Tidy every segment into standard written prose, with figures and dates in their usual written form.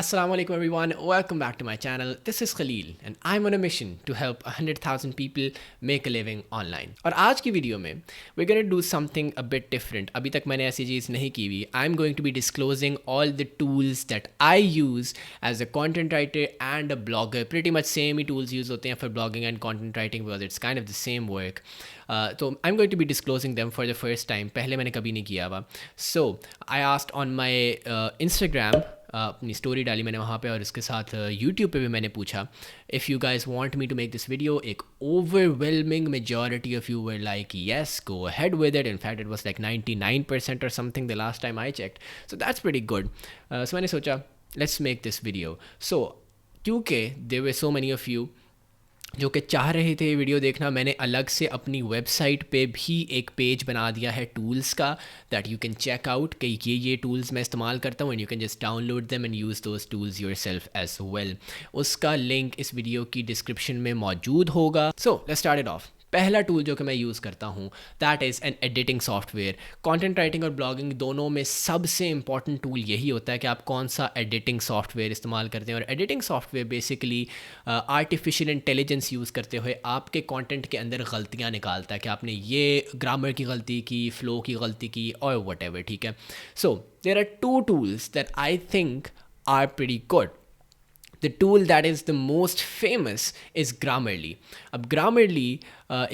Assalamu alaikum everyone, welcome back to my channel. This is Khalil and I'm on a mission to help 100,000 people make a living online. और आज की video में we're going to do something a bit different. अभी तक मैंने ऐसी चीज़ नहीं की हुई. I'm going to be disclosing all the tools that I use as a content writer and a blogger. Pretty much same he tools use होते हैं for blogging and content writing because it's kind of the same work. तो I'm going to be disclosing them for the first time. पहले मैंने कभी नहीं किया हुआ. So I asked on my Instagram, अपनी स्टोरी डाली मैंने वहाँ पे और इसके साथ यूट्यूब पे भी मैंने पूछा if you guys want me to make this video. एक overwhelming majority of you were like yes go ahead with it. In fact it was like 99% और something the last time I checked. So that's pretty good. So मैंने सोचा let's make this video. So क्योंकि there were so many of you जो कि चाह रहे थे ये वीडियो देखना, मैंने अलग से अपनी वेबसाइट पे भी एक पेज बना दिया है टूल्स का that you can check out कि ये टूल्स मैं इस्तेमाल करता हूँ and you can just download them and use those tools yourself as well. उसका लिंक इस वीडियो की डिस्क्रिप्शन में मौजूद होगा. So let's start it off. पहला टूल जो कि मैं यूज़ करता हूँ that is an editing software. Content writing और ब्लॉगिंग दोनों में सबसे इंपॉर्टेंट टूल यही होता है कि आप कौन सा एडिटिंग सॉफ्टवेयर इस्तेमाल करते हैं. और editing software basically artificial intelligence use करते हुए आपके कंटेंट के अंदर गलतियाँ निकालता है कि आपने ये ग्रामर की गलती की, फ्लो की गलती की और वट एवर. ठीक है. So there are two tools that I think are pretty good. The tool that is the most famous is Grammarly. अब Grammarly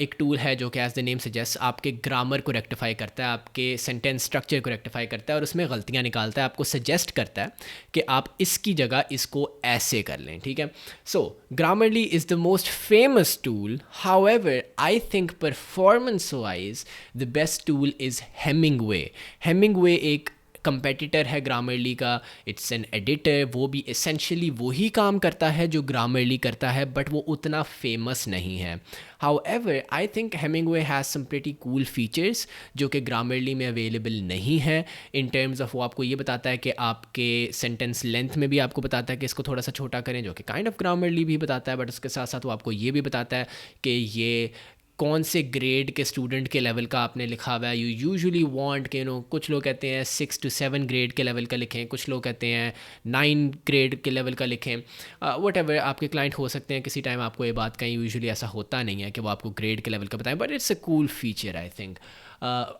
एक टूल है जो कि एज द नेम सजेस्ट आपके ग्रामर को रेक्टिफाई करता है, आपके सेंटेंस स्ट्रक्चर को रेक्टिफाई करता है और उसमें गलतियाँ निकालता है. आपको सजेस्ट करता है कि आप इसकी जगह इसको ऐसे कर लें. ठीक है. सो Grammarly is the most famous tool. However, I think performance wise the best tool is Hemingway. Hemingway एक कंपेटिटर है ग्रामरली का. It's an editor. वो भी एसेंशियली वही काम करता है जो ग्रामरली करता है बट वो उतना फेमस नहीं है. However I think Hemingway has some pretty cool features जो कि ग्रामरली में अवेलेबल नहीं है. इन टर्म्स ऑफ वो आपको ये बताता है कि आपके सेंटेंस लेंथ में भी आपको बताता है कि इसको थोड़ा सा छोटा करें, जो कि काइंड ऑफ ग्रामरली भी बताता है. बट उसके साथ साथ वो आपको ये भी बताता है कि ये कौन से ग्रेड के स्टूडेंट के लेवल का आपने लिखा हुआ है. यू यूजुअली वांट कि कुछ लोग कहते हैं 6 to 7 ग्रेड के लेवल का लिखें, कुछ लोग कहते हैं 9 ग्रेड के लेवल का लिखें. वट एवर आपके क्लाइंट हो सकते हैं किसी टाइम आपको ये बात कहीं. यूजुअली ऐसा होता नहीं है कि वो आपको ग्रेड के लेवल का बताएं but it's a cool feature I think.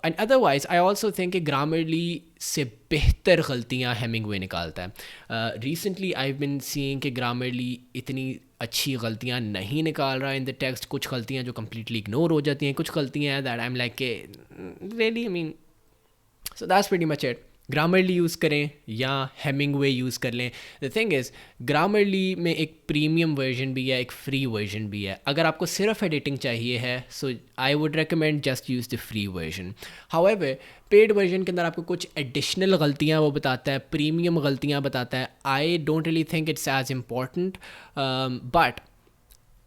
And otherwise I also think कि ग्रामरली से बेहतर गलतियाँ हेमिंगवे निकालता है. रिसेंटली आई बिन सीइंग कि ग्रामरली इतनी अच्छी गलतियाँ नहीं निकाल रहा है इन द टेक्स्ट. कुछ गलतियाँ जो कम्प्लीटली इग्नोर हो जाती हैं, कुछ गलतियाँ हैं दैट आई एम लाइक के really I mean. So that's pretty much it. Grammarly use करें या हेमिंगवे यूज़ कर लें. द थिंग इज़ ग्रामरली में एक प्रीमियम वर्जन भी है, एक फ्री वर्जन भी है. अगर आपको सिर्फ एडिटिंग चाहिए है so I would recommend just use the free version. However paid version के अंदर आपको कुछ एडिशनल गलतियाँ वो बताता है, प्रीमियम गलतियाँ बताता है. I don't really think it's as important but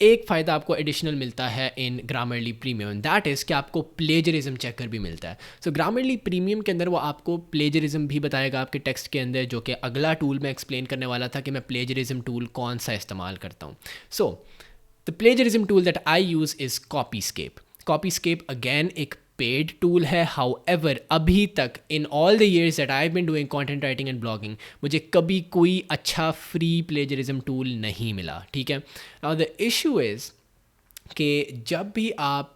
एक फ़ायदा आपको एडिशनल मिलता है in Grammarly premium and that is कि आपको प्लेजरिज्म चेकर भी मिलता है. सो ग्रामरली प्रीमियम के अंदर वो आपको प्लेजरिज्म भी बताएगा आपके टेक्स्ट के अंदर, जो कि अगला टूल मैं एक्सप्लेन करने वाला था कि मैं प्लेजरिज्म टूल कौन सा इस्तेमाल करता हूँ. So the plagiarism tool that I use is Copyscape. Copyscape again एक पेड टूल है. हाउएवर अभी तक in all the years that I have been doing content writing and blogging मुझे कभी कोई अच्छा फ्री प्लेजरिज्म टूल नहीं मिला. ठीक है. नाउ द इशू इज़ कि जब भी आप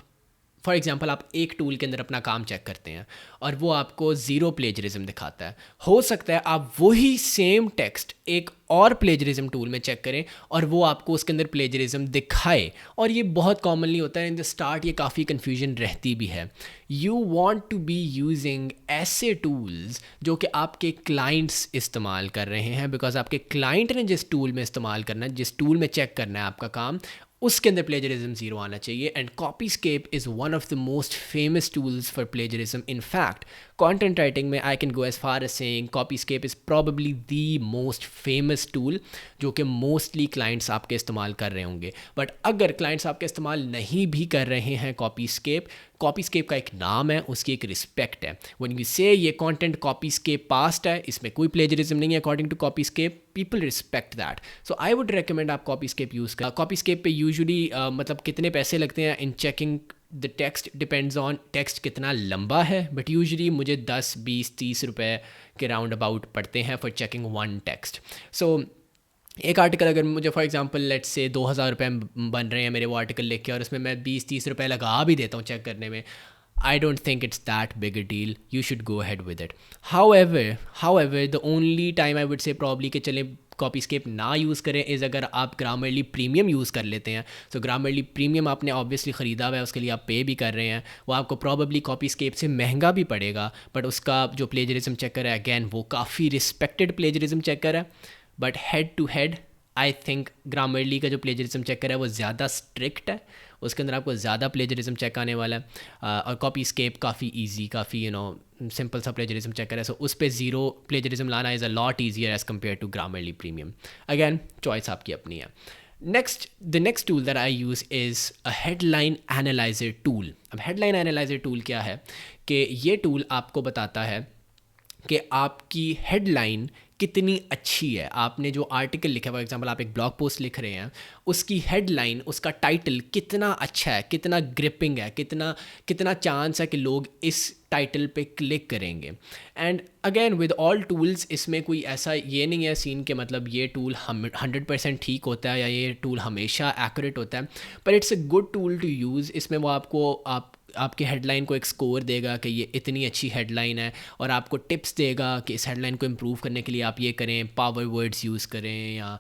फॉर एग्जांपल आप एक टूल के अंदर अपना काम चेक करते हैं और वो आपको ज़ीरो प्लेजरिज्म दिखाता है, हो सकता है आप वही सेम टेक्स्ट एक और प्लेजरिज्म टूल में चेक करें और वो आपको उसके अंदर प्लेजरिज्म दिखाए. और ये बहुत कॉमनली होता है. इन द स्टार्ट ये काफ़ी कन्फ्यूजन रहती भी है. You want to be using ऐसे टूल्स जो कि आपके क्लाइंट्स इस्तेमाल कर रहे हैं, बिकॉज आपके क्लाइंट ने जिस टूल में इस्तेमाल करना है, जिस टूल में चेक करना है आपका काम, उसके अंदर प्लेजरिज्म ज़ीरो आना चाहिए. And Copyscape is one of the most famous tools for plagiarism. In fact content writing में I can go as far as saying Copyscape is probably the most famous tool जो कि mostly clients आपके इस्तेमाल कर रहे होंगे. But अगर clients आपके इस्तेमाल नहीं भी कर रहे हैं कॉपीस्केप का एक नाम है, उसकी एक रिस्पेक्ट है. व्हेन यू से ये कंटेंट कॉपीस्केप पास्ट है, इसमें कोई प्लेजरिज्म नहीं है according to Copyscape, people respect that. So I would recommend आप कॉपीस्केप यूज़ करें. कॉपीस्केप पे यूजुअली मतलब कितने पैसे लगते हैं इन checking the text depends on text कितना लंबा है, बट यूजुअली मुझे 10, 20, 30 रुपए के राउंड अबाउट पड़ते हैं फॉर चेकिंग वन टेक्स्ट. सो एक आर्टिकल अगर मुझे फॉर एग्जांपल लेट्स से 2,000 रुपये बन रहे हैं मेरे वो आर्टिकल लिख के, और उसमें मैं 20-30 रुपये लगा भी देता हूँ चेक करने में, I don't think it's that big a deal. You should go ahead with it. However, the only time I would say probably कि चलें कॉपीस्केप ना यूज़ करें इज़ अगर आप ग्रामरली प्रीमियम यूज़ कर लेते हैं. सो ग्रामरली प्रीमियम आपने ऑब्वियसली ख़रीदा हुआ है, उसके लिए आप पे भी कर रहे हैं, वो आपको प्रॉबली कॉपीस्केप से महंगा भी पड़ेगा, बट उसका जो प्लेजरिज्म चेकर है अगेन वो काफ़ी रिस्पेक्टेड प्लेजरिज्म चेकर है. But head to head I think Grammarly का जो प्लेजरिज्म चेकर है वो ज़्यादा स्ट्रिक्ट है, उसके अंदर आपको ज़्यादा प्लेजरिज्म चेक आने वाला है. और कॉपीस्केप काफ़ी ईजी, काफ़ी सिंपल सा प्लेजरिज्म चेकर है. सो उस पर ज़ीरो प्लेजरिज्म लाना is a lot easier as compare to Grammarly premium. Again choice आपकी अपनी है. The next tool that I use is a headline analyser tool. अब हेडलाइन एनालाइजर टूल क्या है कि ये टूल आपको बताता है कि आपकी हेडलाइन कितनी अच्छी है. आपने जो आर्टिकल लिखा है, फॉर एग्जांपल आप एक ब्लॉग पोस्ट लिख रहे हैं, उसकी हेडलाइन, उसका टाइटल कितना अच्छा है, कितना ग्रिपिंग है, कितना चांस है कि लोग इस टाइटल पे क्लिक करेंगे. And again with all tools इसमें कोई ऐसा ये नहीं है सीन के मतलब ये टूल 100% ठीक होता है या ये टूल हमेशा एक्यूरेट होता है, पर it's a good tool to use. इसमें वो आपके हेडलाइन को एक स्कोर देगा कि ये इतनी अच्छी हेडलाइन है, और आपको टिप्स देगा कि इस हेडलाइन को इम्प्रूव करने के लिए आप ये करें, पावर वर्ड्स यूज़ करें, या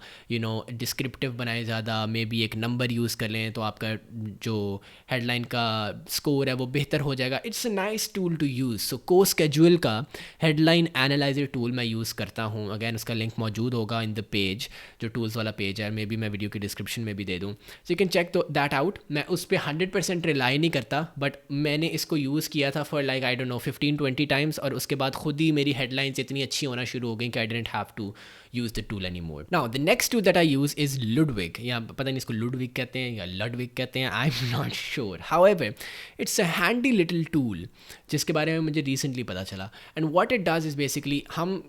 डिस्क्रिप्टिव बनाए ज़्यादा, मे बी एक नंबर यूज़ कर लें तो आपका जो हेडलाइन का स्कोर है वो बेहतर हो जाएगा. It's a nice tool to use. So CoSchedule का हेडलाइन एनालाइजर टूल मैं यूज़ करता हूँ. अगैन उसका लिंक मौजूद होगा इन द पेज, जो टूल्स वाला पेज है, मे बी मैं वीडियो की डिस्क्रिप्शन में भी दे दूँ, so you can check that out. मैं उस पर 100% रिलाई नहीं करता, बट मैंने इसको यूज़ किया था for like I don't know 15-20 times, और उसके बाद खुद ही मेरी हेडलाइंस इतनी अच्छी होना शुरू हो गई कि I didn't have to use the tool any more. Now the next tool that I use is Ludwig, या पता नहीं इसको लुडविग कहते हैं या लडविग कहते हैं, I am not sure. However it's a handy little tool जिसके बारे में मुझे रिसेंटली पता चला. And what it does is basically, हम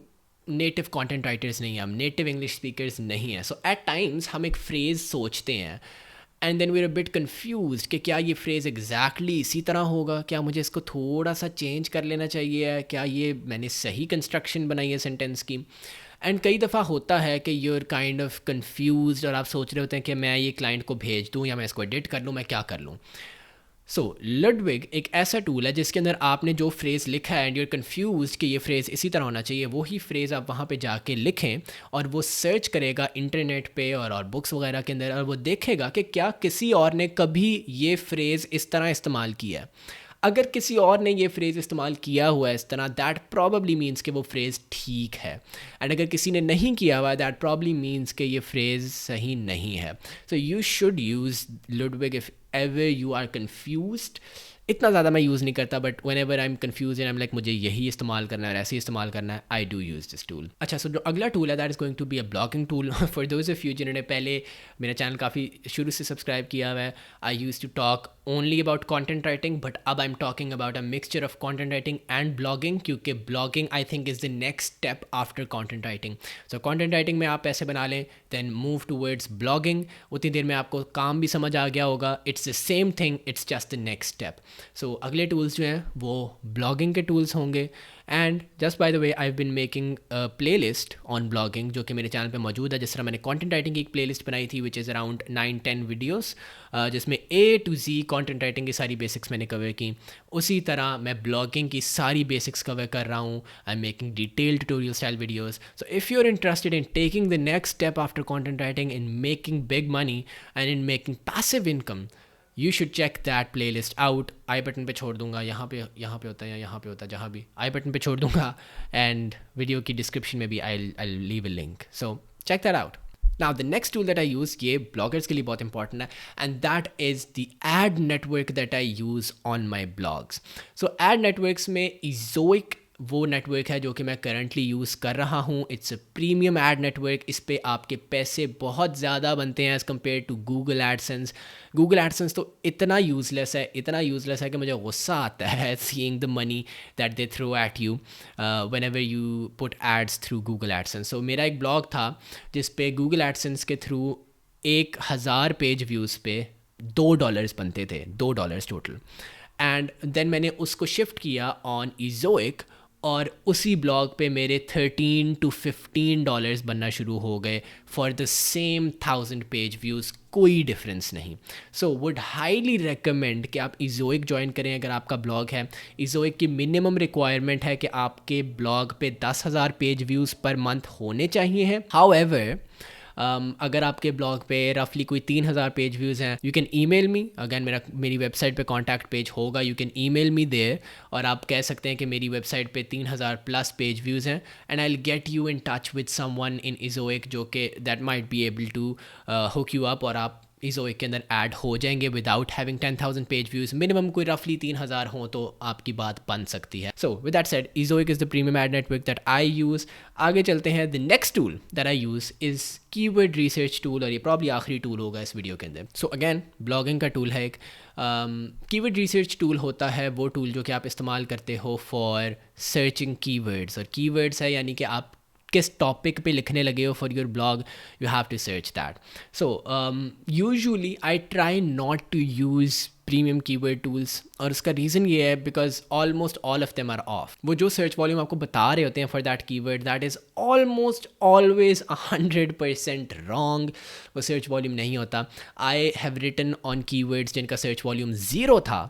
नेटिव कंटेंट राइटर्स नहीं हैं, हम नेटिव इंग्लिश स्पीकर्स नहीं हैं. सो एट टाइम्स हम एक फ्रेज़ सोचते हैं and then we are bit confuse कि क्या ये फ्रेज़ एग्जैक्टली इसी तरह होगा, क्या मुझे इसको थोड़ा सा चेंज कर लेना चाहिए, क्या ये मैंने सही कंस्ट्रक्शन बनाई है सेंटेंस की. एंड कई दफ़ा होता है कि you are kind of confuse, और आप सोच रहे होते हैं कि मैं ये क्लाइंट को भेज दूँ या मैं इसको एडिट कर लूँ, मैं क्या कर लूँ. सो लुडविग एक ऐसा टूल है जिसके अंदर आपने जो फ्रेज़ लिखा है एंड यूर कन्फ्यूज कि ये फ्रेज़ इसी तरह होना चाहिए, वही फ्रेज़ आप वहाँ पे जाके लिखें, और वो सर्च करेगा इंटरनेट पे और बुक्स वगैरह के अंदर, और वो देखेगा कि क्या किसी और ने कभी ये फ्रेज़ इस तरह इस्तेमाल किया है. अगर किसी और ने ये फ्रेज़ इस्तेमाल किया हुआ है इस तरह, दैट प्रॉबली मीन्स कि वो फ्रेज़ ठीक है. एंड अगर किसी ने नहीं किया हुआ है, दैट प्रॉबली मीन्स कि ये फ्रेज़ सही नहीं है. So you should use Ludwig if ever you are confused. इतना ज़्यादा मैं यूज़ नहीं करता, but whenever I am confuse and I am like मुझे यही इस्तेमाल करना है और ऐसे ही इस्तेमाल करना है, I do use this tool. अच्छा, सो जो अगला टूल है that is going to be a blogging tool. For those of you जिन्होंने पहले मेरा चैनल काफ़ी शुरू से सब्सक्राइब किया हुआ है, I use to talk only about content writing, but अब I am talking about a mixture of content writing and blogging, क्योंकि blogging I think is the next step after content writing. So content writing में आप पैसे बना लें, then move towards blogging, उतनी देर में आपको काम भी समझ आ गया होगा. It's the same thing, it's just the next step. So अगले टूल्स जो हैं वो ब्लॉगिंग के टूल्स होंगे. And just by the way I have been making playlist on blogging जो कि मेरे चैनल पे मौजूद है. जिस तरह मैंने कॉन्टेंट राइटिंग की एक प्ले लिस्ट बनाई थी विच इज़ अराउंड 9-10 वीडियोज़, जिसमें A to Z content writing की सारी बेसिक्स मैंने कवर की. उसी तरह मैं ब्लॉगिंग की सारी बेसिक्स कवर कर रहा हूँ. I am making detail tutorial style videos. So if you are interested in taking the next step after content writing, in making big money and in making passive income, you should check that playlist out. I button पे छोड़ दूंगा, यहाँ पे होता है या यहाँ पे होता है, जहाँ भी आई बटन पे छोड़ दूंगा, एंड वीडियो की डिस्क्रिप्शन में भी I leave a link. So check that out. Now the next tool that I use, ये ब्लॉगर्स के लिए बहुत इंपॉर्टेंट है, and that is the ad network that I use on my blogs. So ad networks में Ezoic वो network है जो कि मैं करंटली यूज़ कर रहा हूँ. It's a premium ad network. इस पे आपके पैसे बहुत ज़्यादा बनते हैं as compare to Google AdSense. Google AdSense तो इतना यूज़लेस है कि मुझे गुस्सा आता है seeing the money that they throw at you whenever you put ads through Google AdSense. So मेरा एक ब्लॉग था जिस पे गूगल एडसेंस के थ्रू 1,000 पेज व्यूज़ पे $2 बनते थे, $2 टोटल. एंड देन मैंने उसको शिफ्ट किया ऑन इज़ोइक और उसी ब्लॉग पे मेरे $13 to $15 बनना शुरू हो गए for the same 1000 page views, कोई डिफरेंस नहीं. सो वुड हाईली रिकमेंड कि आप इज़ोइक ज्वाइन करें अगर आपका ब्लॉग है. इज़ोइक की मिनिमम रिक्वायरमेंट है कि आपके ब्लॉग पे 10,000 पेज व्यूज़ पर मंथ होने चाहिए हैं. हाउएवर अगर आपके ब्लॉग पे रफली कोई 3,000 पेज व्यूज़ हैं, you can email me. Again मेरी वेबसाइट पे कॉन्टैक्ट पेज होगा, you can email me there और आप कह सकते हैं कि मेरी वेबसाइट पे 3,000+ पेज व्यूज़ हैं and I will get you in touch with someone in Ezoic जो कि that might be able to hook you up और आप इज़ोइक के अंदर ऐड हो जाएंगे without having 10,000 page views. Minimum कोई रफली 3,000 हो तो आपकी बात बन सकती है. So with that said, Ezoic is the premium ad network that I use. आगे चलते हैं. The next tool that I use is keyword research tool और ये प्रॉब्ली आखिरी टूल होगा इस वीडियो के अंदर. सो अगैन ब्लॉगिंग का टूल है एक. कीवर्ड रिसर्च टूल होता है वो टूल जो कि आप इस्तेमाल करते हो फॉर सर्चिंग कीवर्ड्स. और कीवर्ड्स है यानी कि आप किस टॉपिक पे लिखने लगे हो for your blog, you have to search that. So usually I try not to use premium keyword tools और उसका रीज़न ये है because almost all of them are off. वो जो सर्च वॉल्यूम आपको बता रहे होते हैं for that keyword, that is almost always 100% wrong. वो सर्च वॉल्यूम नहीं होता. I have written on keywords जिनका सर्च वॉल्यूम 0 था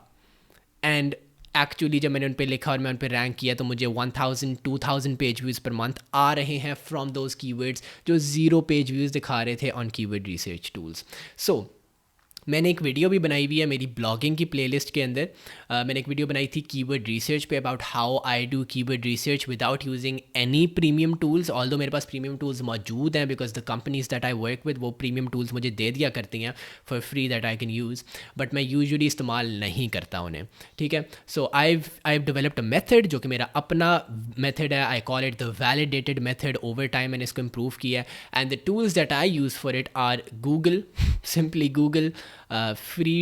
एंड एक्चुअली जब मैंने उन पर लिखा और मैं उन पर रैंक किया तो मुझे 1,000-2,000 पेज व्यूज़ पर मंथ आ रहे हैं फ्रॉम दोज कीवर्ड्स जो 0 पेज व्यूज़ दिखा रहे थे ऑन कीवर्ड रिसर्च टूल्स. सो मैंने एक वीडियो भी बनाई हुई है मेरी ब्लॉगिंग की प्लेलिस्ट के अंदर. मैंने एक वीडियो बनाई थी कीवर्ड रिसर्च पे about how I do keyword research without using any premium tools. Although मेरे पास प्रीमियम टूल्स मौजूद हैं because the companies that I work with वो प्रीमियम टूल्स मुझे दे दिया करती हैं for free that I can use, but मैं यूजुअली इस्तेमाल नहीं करता उन्हें. ठीक है. So I have developed a method जो कि मेरा अपना मेथड है. I call it the validated method. Over time मैंने इसको इम्प्रूव किया है and the tools that I use for it are Google, simply Google. Free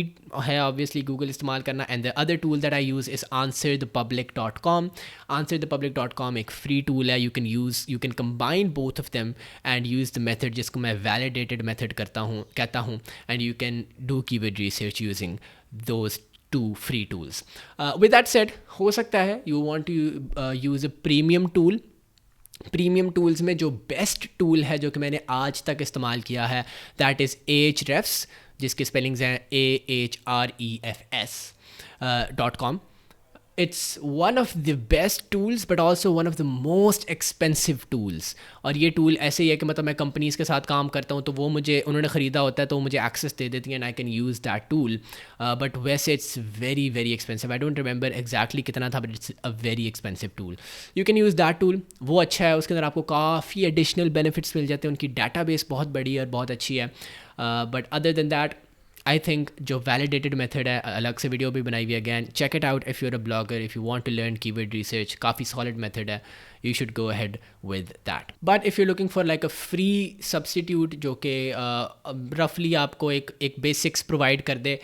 है ऑब्वियसली गूगल इस्तेमाल करना. And the other tool that I use is answerthepublic.com. answerthepublic.com एक free tool है. You can combine both of them and use the method जिसको मैं validated method कहता हूँ and you can do keyword research using those 2 free tools. With that said, हो सकता है you want to use a premium tool. Premium tools में जो best tool है जो कि मैंने आज तक इस्तेमाल किया है दैट इज़ Ahrefs, जिसके स्पेलिंग्स हैं ahrefs.com. It's one of the best tools but also one of the most expensive tools. और ये टूल ऐसे ही है कि मतलब मैं कंपनीज़ के साथ काम करता हूँ तो वो मुझे उन्होंने ख़रीदा होता है तो मुझे एक्सेस दे देती हैं and I can use that tool. But वैसे it's very very expensive. I don't remember exactly कितना था but it's a very expensive tool. You can use that tool. वो अच्छा है. उसके अंदर आपको काफ़ी एडिशनल बेनिफिट्स मिल जाते हैं. उनकी डाटाबेस बहुत बड़ी है और बहुत अच्छी है. But other than that I think जो वैलिडेटेड मेथड है अलग से वीडियो भी बनाई हुई है. Again check it out if you are a blogger, if you want to learn keyword research. काफ़ी सॉलिड मेथड है. You should go ahead with that. But if you looking for like a free substitute जो कि रफली आपको एक basics provide कर दे,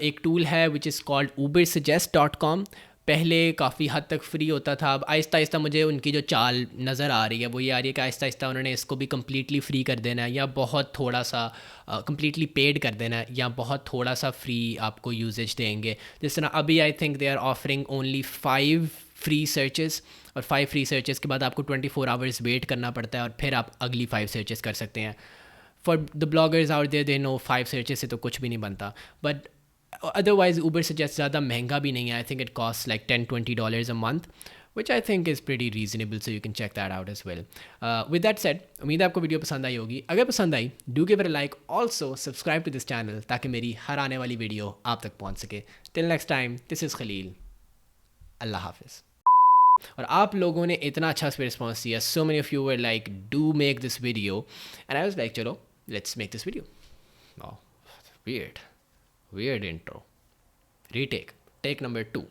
एक tool है विच इज़ कॉल्ड ubersuggest.com. पहले काफ़ी हद तक फ्री होता था. अब आहिस्ता आहिस्ता मुझे उनकी जो चाल नज़र आ रही है वो ये आ रही है कि आहिस्ता आहिस्ता उन्होंने इसको भी कम्प्लीटली फ्री कर देना है या बहुत थोड़ा सा कम्प्लीटली पेड कर देना है या बहुत थोड़ा सा फ्री आपको यूजेज देंगे. जिस तरह अभी I think they are offering only 5 free searches और 5 फ्री सर्चेस के बाद आपको 24 आवर्स वेट करना पड़ता है और फिर आप अगली 5 सर्चेस कर सकते हैं. For the bloggers out there they know 5 searches से तो कुछ भी नहीं बनता. बट otherwise Uber Suggest ज़्यादा महंगा भी नहीं है. I think it costs like $10-20 a month, which I think is pretty reasonable, so you can check that out as well. With that said, उम्मीद है आपको वीडियो पसंद आई होगी. अगर पसंद आई do give it a like. Also subscribe to this channel ताकि मेरी हर आने वाली वीडियो आप तक पहुंच सके. Till next time, this is Khalil. अल्लाह हाफिज़. और आप लोगों ने इतना अच्छा रिस्पॉन्स दिया. So many of you were like do make this video and I was like चलो let's make this video. Oh, weird intro. Retake. Take number 2.